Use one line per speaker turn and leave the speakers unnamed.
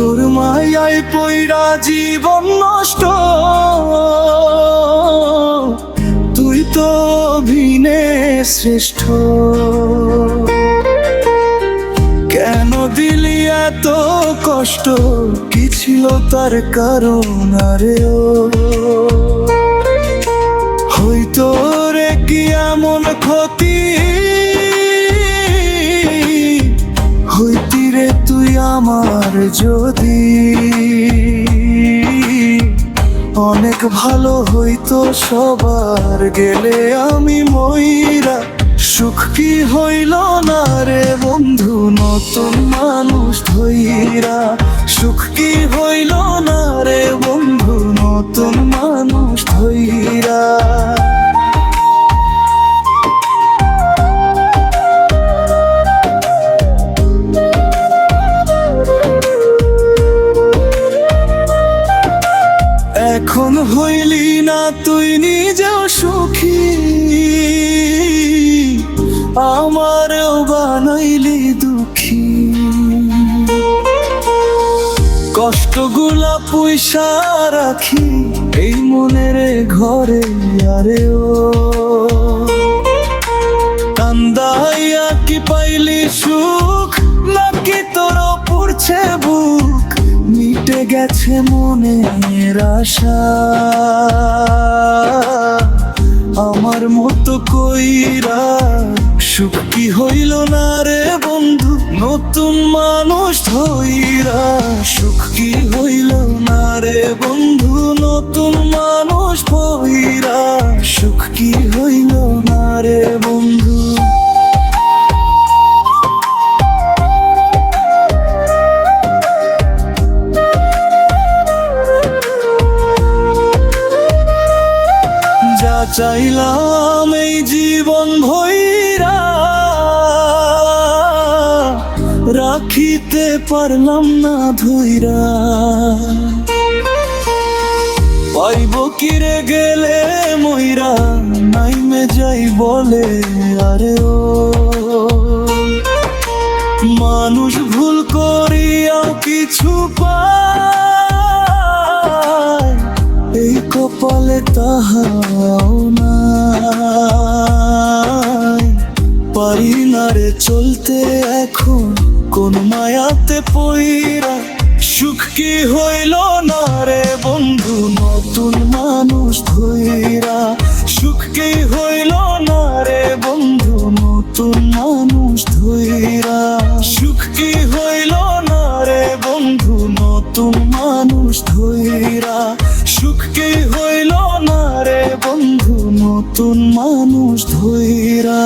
তোর মায়ায় পইরা জীবন নষ্ট, তুই তো অভিনে শ্রেষ্ঠ। কেন দিলি এত কষ্ট, কি ছিল তার কারণ? আরে ও হয়তো রে কি এমন ক্ষতি, হইতি রে তুই আমার যদি, অনেক ভালো হইতো সবার গেলে আমি মইরা। সুখ কি হইল না রে বন্ধু নতুন মানুষ ধইরা, সুখ কি হইল না রে বন্ধু নতুন মানুষ ধইরা। এখন হইলি না তুই নিজেও সুখী, আমারও বানাইলি দুঃখী। কষ্টগুলা পয়সা রাখি এই মনের ঘরে, আরে ও কান্দাইয়া কি পাইলি সুখ, নাকি তোর পুড়ছে বুক? মিটে গেছে মনের আশা, আমার মতো কইরা সুখ কি হইল না রে বন্ধু নতুন মানুষ ধইরা, সুখ কি হইল না রে বন্ধু নতুন মানুষ ধইরা, সুখ কি হইল না রে বন্ধু। যা চাইলাম এই জীবন ভইরা, রাখিতে পারলাম না ধইরা। পাইব কিরে গেলে মইরা, নাইমে যাই বলে আরে ও মানুষ ভুল করিয়া কিছু পায়, এই কপালে তাহাও নাই। পারি না রে চলতে এখন কোন মায়াতে পইরা, সুখ কি হইল না রে বন্ধু নতুন মানুষ ধইরা, সুখ কি হইল না রে বন্ধু নতুন মানুষ ধইরা, সুখ কি হইল না রে বন্ধু নতুন মানুষ ধইরা, সুখ কি হইল না রে বন্ধু নতুন মানুষ ধইরা।